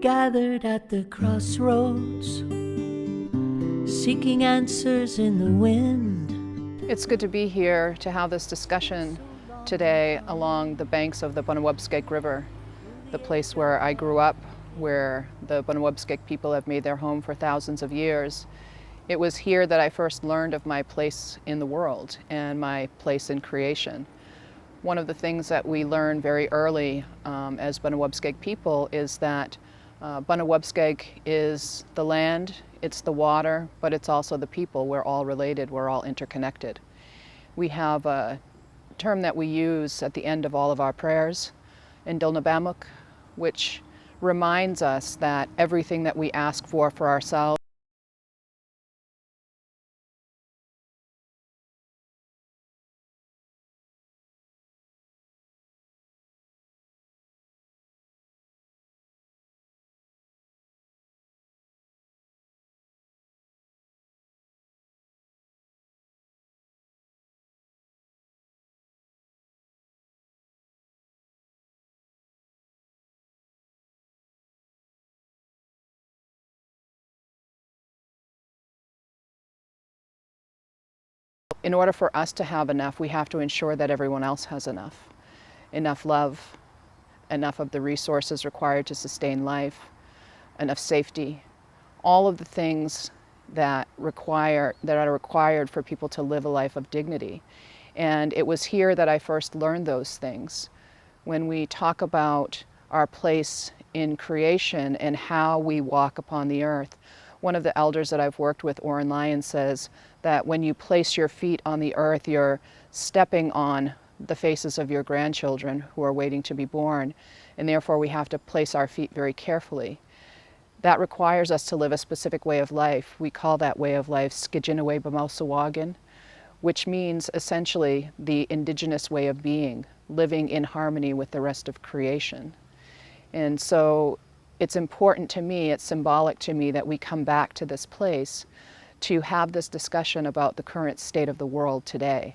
gathered at the crossroads, seeking answers in the wind. It's good to be here to have this discussion today along the banks of the Penobscot River, the place where I grew up, where the Penobscot people have made their home for thousands of years. It was here that I first learned of my place in the world and my place in creation. One of the things that we learn very early as Penobscot people is that Penobscot is the land, it's the water, but it's also the people. We're all related, we're all interconnected. We have a term that we use at the end of all of our prayers, Indilnabamuk, which reminds us that everything that we ask for ourselves in order for us to have enough, we have to ensure that everyone else has enough. Enough love, enough of the resources required to sustain life, enough safety, all of the things that are required for people to live a life of dignity. And it was here that I first learned those things. When we talk about our place in creation and how we walk upon the earth, one of the elders that I've worked with, Oren Lyon, says that when you place your feet on the earth, you're stepping on the faces of your grandchildren who are waiting to be born, and therefore we have to place our feet very carefully. That requires us to live a specific way of life. We call that way of life Skijinawe Bamausawagan, which means essentially the indigenous way of being, living in harmony with the rest of creation. And so it's important to me, it's symbolic to me that we come back to this place to have this discussion about the current state of the world today.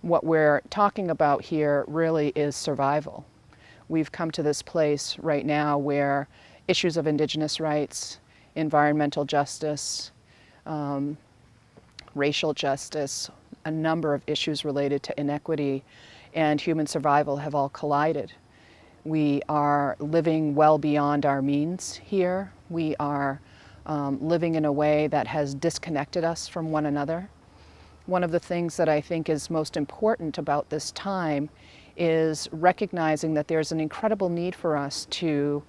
What we're talking about here really is survival. We've come to this place right now where issues of indigenous rights, environmental justice, racial justice, a number of issues related to inequity and human survival have all collided. We are living well beyond our means here. We are living in a way that has disconnected us from one another. One of the things that I think is most important about this time is recognizing that there's an incredible need for us to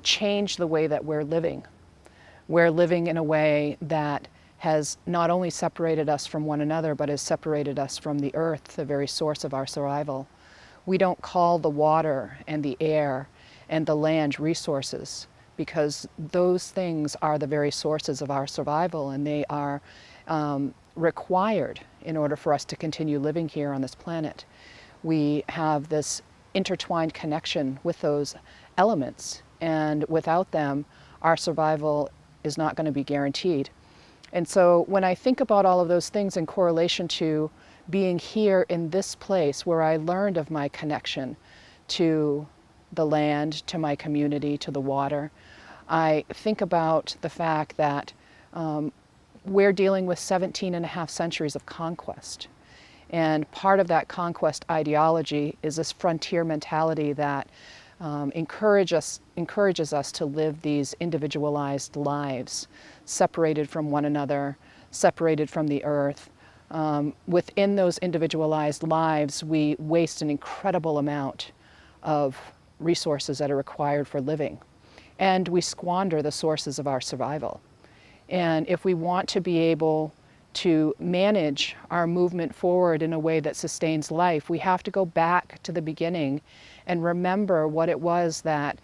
change the way that we're living. We're living in a way that has not only separated us from one another, but has separated us from the earth, the very source of our survival. We don't call the water and the air and the land resources, because those things are the very sources of our survival, and they are required in order for us to continue living here on this planet. We have this intertwined connection with those elements, and without them, our survival is not going to be guaranteed. And so when I think about all of those things in correlation to being here in this place where I learned of my connection to the land, to my community, to the water, I think about the fact that we're dealing with 17.5 centuries of conquest. And part of that conquest ideology is this frontier mentality that encourages us to live these individualized lives, separated from one another, separated from the earth. Within those individualized lives, we waste an incredible amount of resources that are required for living. And we squander the sources of our survival. And if we want to be able to manage our movement forward in a way that sustains life, we have to go back to the beginning and remember what it was that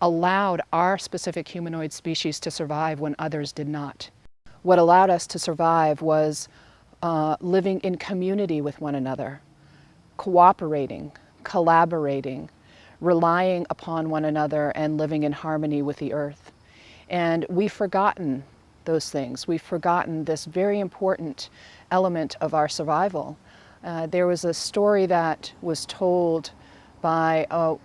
allowed our specific humanoid species to survive when others did not. What allowed us to survive was living in community with one another, cooperating, collaborating, relying upon one another, and living in harmony with the earth. And we've forgotten those things. We've forgotten this very important element of our survival. There was a story that was told by a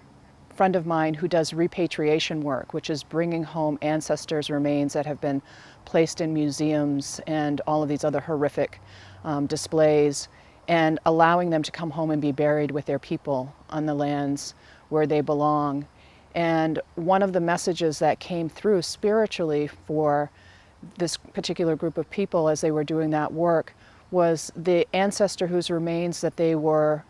friend of mine who does repatriation work, which is bringing home ancestors' remains that have been placed in museums and all of these other horrific displays, and allowing them to come home and be buried with their people on the lands where they belong. And one of the messages that came through spiritually for this particular group of people as they were doing that work was the ancestor whose remains that they were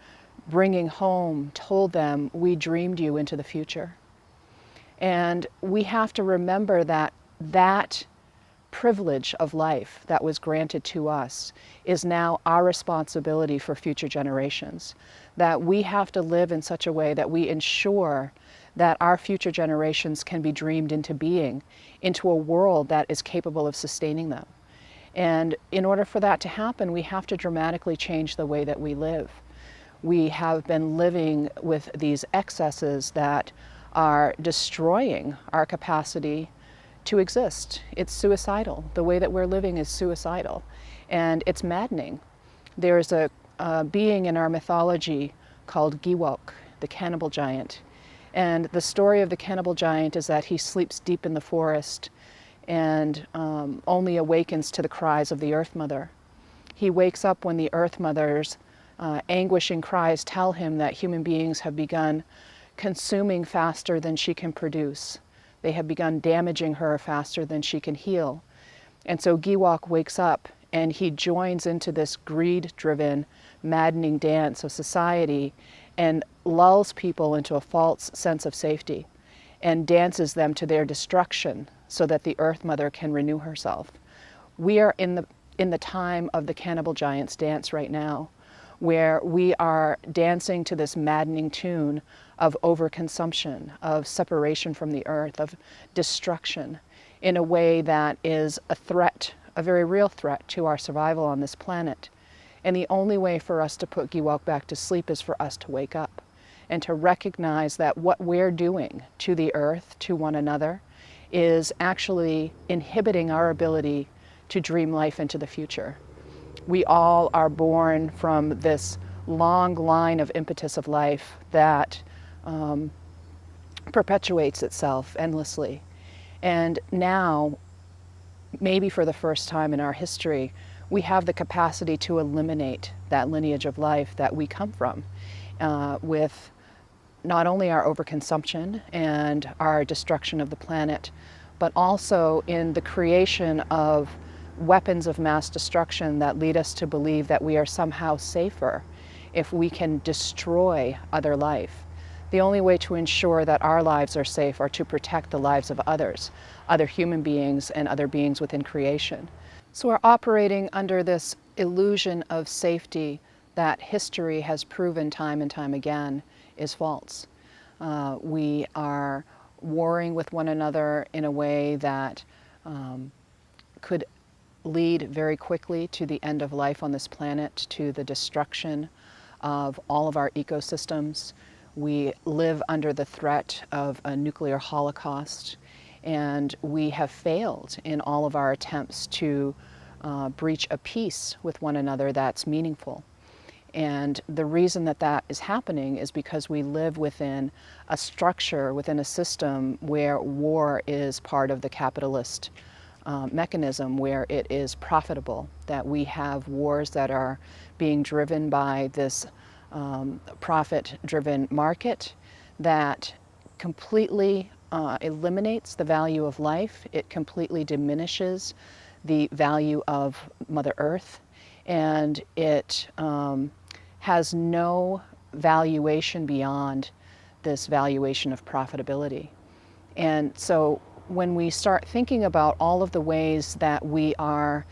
bringing home told them, "We dreamed you into the future." And we have to remember that that privilege of life that was granted to us is now our responsibility for future generations. That we have to live in such a way that we ensure that our future generations can be dreamed into being, into a world that is capable of sustaining them. And in order for that to happen, we have to dramatically change the way that we live. We have been living with these excesses that are destroying our capacity to exist. It's suicidal. The way that we're living is suicidal, and it's maddening. There's a being in our mythology called Giwok, the cannibal giant. And the story of the cannibal giant is that he sleeps deep in the forest and only awakens to the cries of the Earth Mother. He wakes up when the Earth Mother's anguishing cries tell him that human beings have begun consuming faster than she can produce. They have begun damaging her faster than she can heal. And so Giwok wakes up and he joins into this greed-driven, maddening dance of society and lulls people into a false sense of safety and dances them to their destruction so that the Earth Mother can renew herself. We are in the time of the cannibal giant's dance right now, where we are dancing to this maddening tune of overconsumption, of separation from the earth, of destruction, in a way that is a threat, a very real threat to our survival on this planet. And the only way for us to put Giwok back to sleep is for us to wake up and to recognize that what we're doing to the earth, to one another, is actually inhibiting our ability to dream life into the future. We all are born from this long line of impetus of life that perpetuates itself endlessly. And now, maybe for the first time in our history, we have the capacity to eliminate that lineage of life that we come from with not only our overconsumption and our destruction of the planet, but also in the creation of weapons of mass destruction that lead us to believe that we are somehow safer if we can destroy other life. The only way to ensure that our lives are safe are to protect the lives of others, other human beings and other beings within creation. So we're operating under this illusion of safety that history has proven time and time again is false. We are warring with one another in a way that could lead very quickly to the end of life on this planet, to the destruction of all of our ecosystems. We live under the threat of a nuclear holocaust, and we have failed in all of our attempts to breach a peace with one another that's meaningful. And the reason that that is happening is because we live within a structure, within a system where war is part of the capitalist mechanism, where it is profitable, that we have wars that are being driven by this profit-driven market that completely eliminates the value of life. It completely diminishes the value of Mother Earth, and it has no valuation beyond this valuation of profitability. And so when we start thinking about all of the ways that we are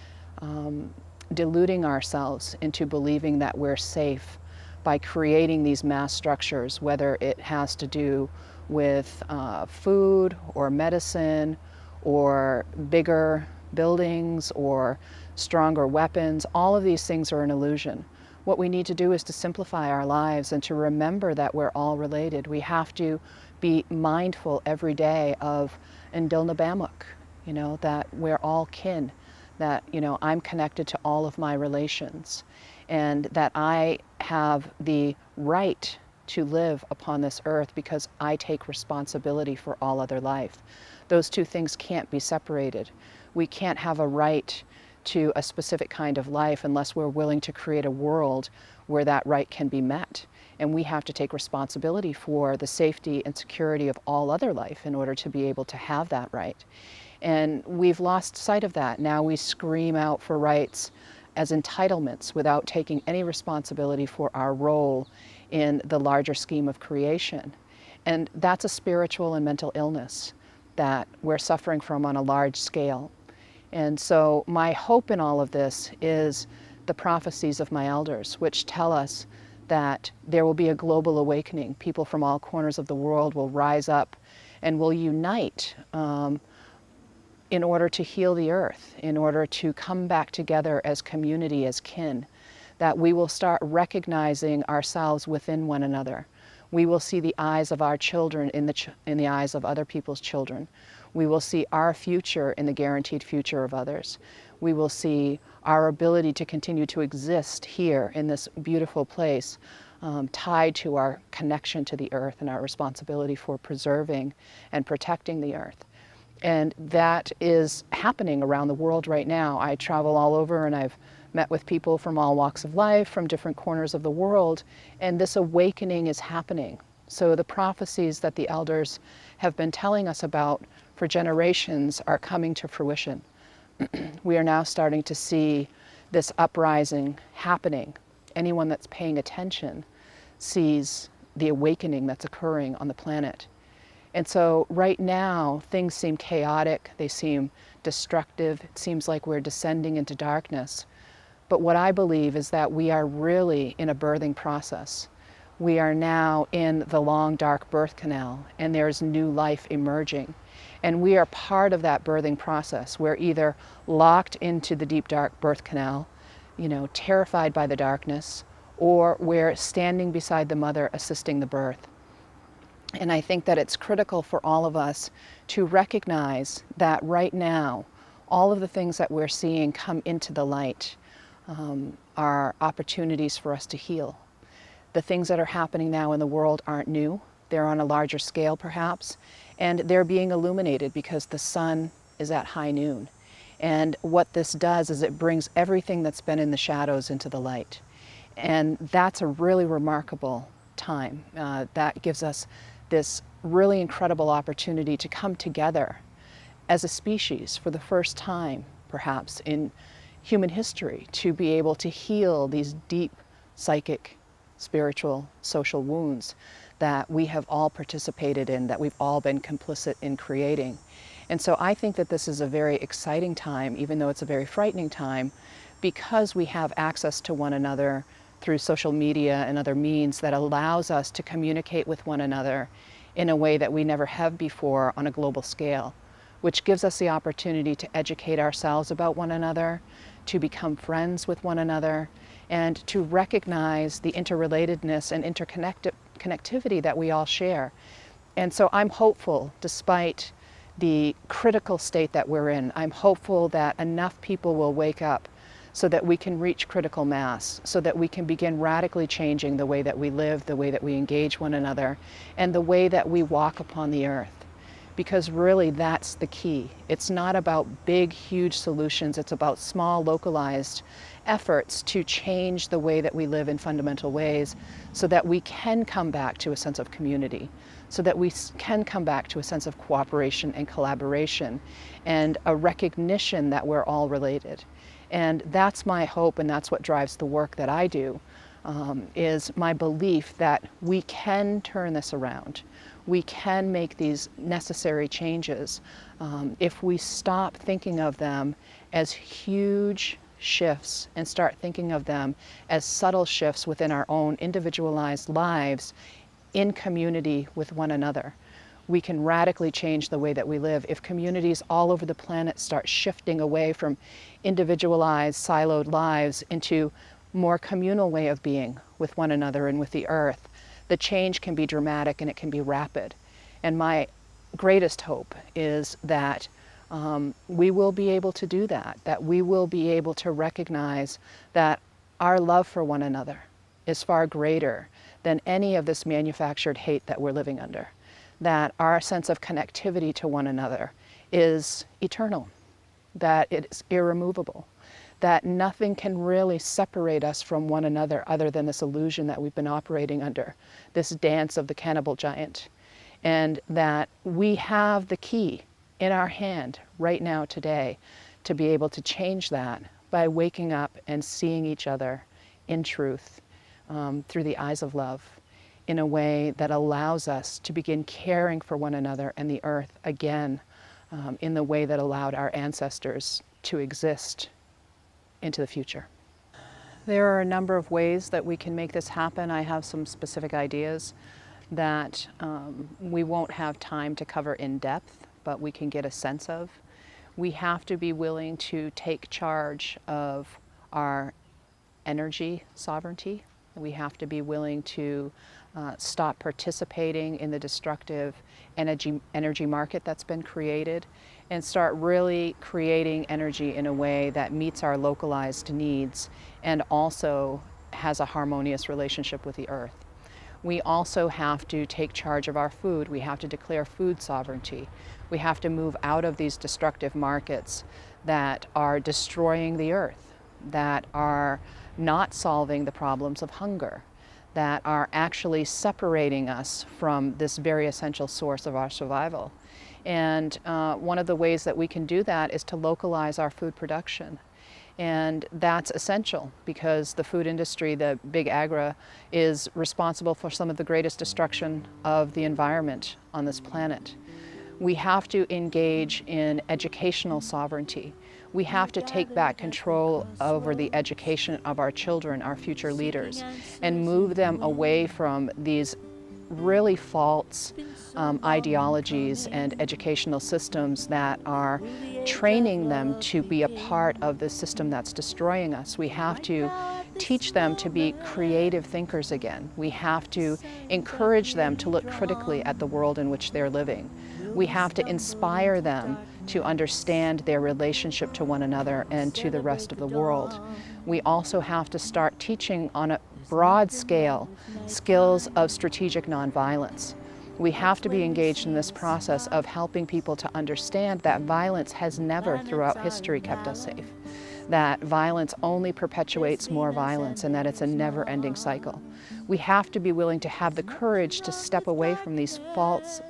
deluding ourselves into believing that we're safe by creating these mass structures, whether it has to do with food or medicine or bigger buildings or stronger weapons, all of these things are an illusion. What we need to do is to simplify our lives and to remember that we're all related. We have to be mindful every day of Indil Nabamuk, that we're all kin, that, I'm connected to all of my relations, and that I have the right to live upon this earth because I take responsibility for all other life. Those two things can't be separated. We can't have a right to a specific kind of life unless we're willing to create a world where that right can be met. And we have to take responsibility for the safety and security of all other life in order to be able to have that right. And we've lost sight of that. Now we scream out for rights as entitlements without taking any responsibility for our role in the larger scheme of creation. And that's a spiritual and mental illness that we're suffering from on a large scale. And so my hope in all of this is the prophecies of my elders, which tell us that there will be a global awakening. People from all corners of the world will rise up and will unite in order to heal the earth, in order to come back together as community, as kin, that we will start recognizing ourselves within one another. We will see the eyes of our children in the eyes of other people's children. We will see our future in the guaranteed future of others. We will see our ability to continue to exist here in this beautiful place, tied to our connection to the earth and our responsibility for preserving and protecting the earth. And that is happening around the world right now. I travel all over and I've met with people from all walks of life, from different corners of the world, and this awakening is happening. So the prophecies that the elders have been telling us about for generations are coming to fruition. We are now starting to see this uprising happening. Anyone that's paying attention sees the awakening that's occurring on the planet. And so right now, things seem chaotic, they seem destructive, it seems like we're descending into darkness. But what I believe is that we are really in a birthing process. We are now in the long, dark birth canal, and there's new life emerging. And we are part of that birthing process. We're either locked into the deep, dark birth canal, terrified by the darkness, or we're standing beside the mother, assisting the birth. And I think that it's critical for all of us to recognize that right now, all of the things that we're seeing come into the light are opportunities for us to heal. The things that are happening now in the world aren't new. They're on a larger scale, perhaps, and they're being illuminated because the sun is at high noon. And what this does is it brings everything that's been in the shadows into the light. And that's a really remarkable time. That gives us this really incredible opportunity to come together as a species for the first time, perhaps, in human history, to be able to heal these deep psychic, spiritual, social wounds that we have all participated in, that we've all been complicit in creating. And so I think that this is a very exciting time, even though it's a very frightening time, because we have access to one another through social media and other means that allows us to communicate with one another in a way that we never have before on a global scale, which gives us the opportunity to educate ourselves about one another, to become friends with one another, and to recognize the interrelatedness and interconnectivity that we all share. And so I'm hopeful, despite the critical state that we're in, I'm hopeful that enough people will wake up so that we can reach critical mass, so that we can begin radically changing the way that we live, the way that we engage one another, and the way that we walk upon the earth. Because really that's the key. It's not about big, huge solutions, it's about small, localized efforts to change the way that we live in fundamental ways so that we can come back to a sense of community, so that we can come back to a sense of cooperation and collaboration and a recognition that we're all related. And that's my hope, and that's what drives the work that I do, is my belief that we can turn this around. We can make these necessary changes if we stop thinking of them as huge shifts and start thinking of them as subtle shifts within our own individualized lives in community with one another. We can radically change the way that we live if communities all over the planet start shifting away from individualized, siloed lives into more communal way of being with one another and with the earth. The change can be dramatic and it can be rapid. And my greatest hope is that we will be able to do that we will be able to recognize that our love for one another, is far greater than any of this manufactured hate that we're living under. That our sense of connectivity to one another is eternal, that it is irremovable, that nothing can really separate us from one another other than this illusion that we've been operating under, this dance of the cannibal giant, and that we have the key in our hand right now today to be able to change that by waking up and seeing each other in truth through the eyes of love in a way that allows us to begin caring for one another and the earth again in the way that allowed our ancestors to exist into the future. There are a number of ways that we can make this happen. I have some specific ideas that we won't have time to cover in depth, but we can get a sense of. We have to be willing to take charge of our energy sovereignty. We have to be willing to stop participating in the destructive energy market that's been created and start really creating energy in a way that meets our localized needs and also has a harmonious relationship with the earth. We also have to take charge of our food. We have to declare food sovereignty. We have to move out of these destructive markets that are destroying the earth, that are not solving the problems of hunger, that are actually separating us from this very essential source of our survival. And one of the ways that we can do that is to localize our food production. And that's essential because the food industry, the big agri, is responsible for some of the greatest destruction of the environment on this planet. We have to engage in educational sovereignty. We have to take back control over the education of our children, our future leaders, and move them away from these really false ideologies and educational systems that are training them to be a part of the system that's destroying us. We have to teach them to be creative thinkers again. We have to encourage them to look critically at the world in which they're living. We have to inspire them to understand their relationship to one another and to the rest of the world. We also have to start teaching on a broad scale skills of strategic nonviolence. We have to be engaged in this process of helping people to understand that violence has never throughout history kept us safe, that violence only perpetuates more violence and that it's a never-ending cycle. We have to be willing to have the courage to step away from these false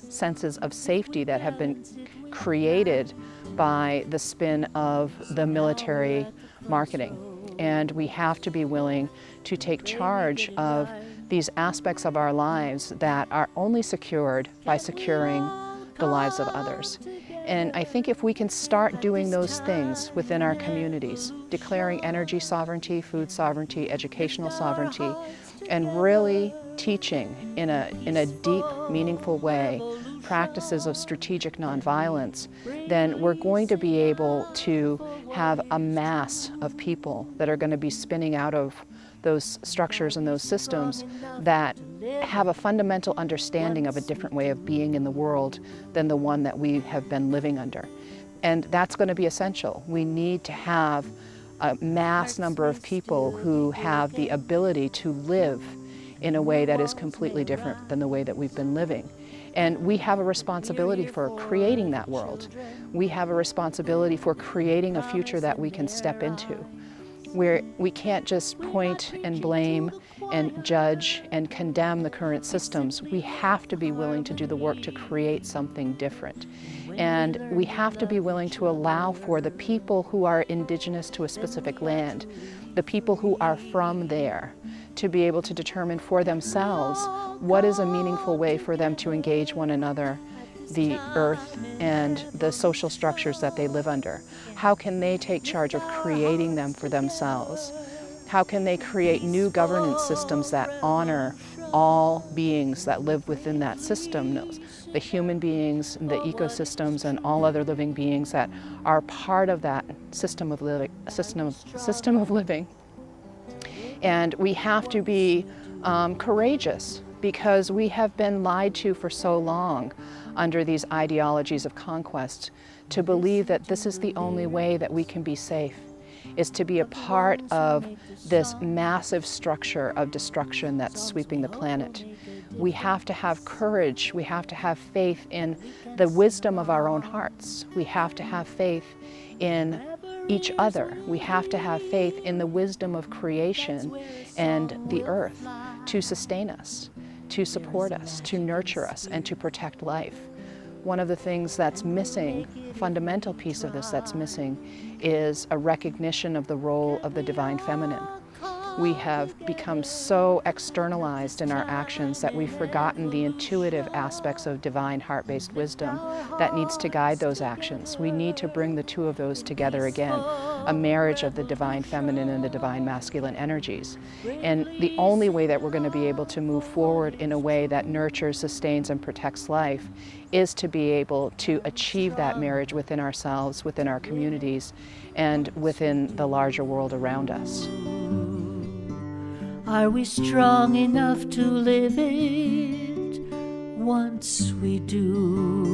senses of safety that have been created by the spin of the military marketing. And we have to be willing to take charge of these aspects of our lives that are only secured by securing the lives of others. And I think if we can start doing those things within our communities, declaring energy sovereignty, food sovereignty, educational sovereignty, and really teaching in a deep, meaningful way practices of strategic nonviolence, then we're going to be able to have a mass of people that are going to be spinning out of those structures and those systems that have a fundamental understanding of a different way of being in the world than the one that we have been living under. And that's going to be essential. We need to have a mass number of people who have the ability to live in a way that is completely different than the way that we've been living. And we have a responsibility for creating that world. We have a responsibility for creating a future that we can step into, where we can't just point and blame and judge and condemn the current systems. We have to be willing to do the work to create something different. And we have to be willing to allow for the people who are indigenous to a specific land, the people who are from there, to be able to determine for themselves what is a meaningful way for them to engage one another, the earth, and the social structures that they live under. How can they take charge of creating them for themselves? How can they create new governance systems that honor all beings that live within that system, the human beings, the ecosystems, and all other living beings that are part of that system of living. And we have to be courageous, because we have been lied to for so long under these ideologies of conquest to believe that this is the only way that we can be safe. is to be a part of this massive structure of destruction that's sweeping the planet. We have to have courage. We have to have faith in the wisdom of our own hearts. We have to have faith in each other. We have to have faith in the wisdom of creation and the earth to sustain us, to support us, to nurture us, and to protect life. One of the things that's missing, a fundamental piece of this that's missing, is a recognition of the role of the divine feminine. We have become so externalized in our actions that we've forgotten the intuitive aspects of divine heart-based wisdom that needs to guide those actions. We need to bring the two of those together again, a marriage of the divine feminine and the divine masculine energies. And the only way that we're going to be able to move forward in a way that nurtures, sustains, and protects life is to be able to achieve that marriage within ourselves, within our communities, and within the larger world around us. Are we strong enough to live it once we do?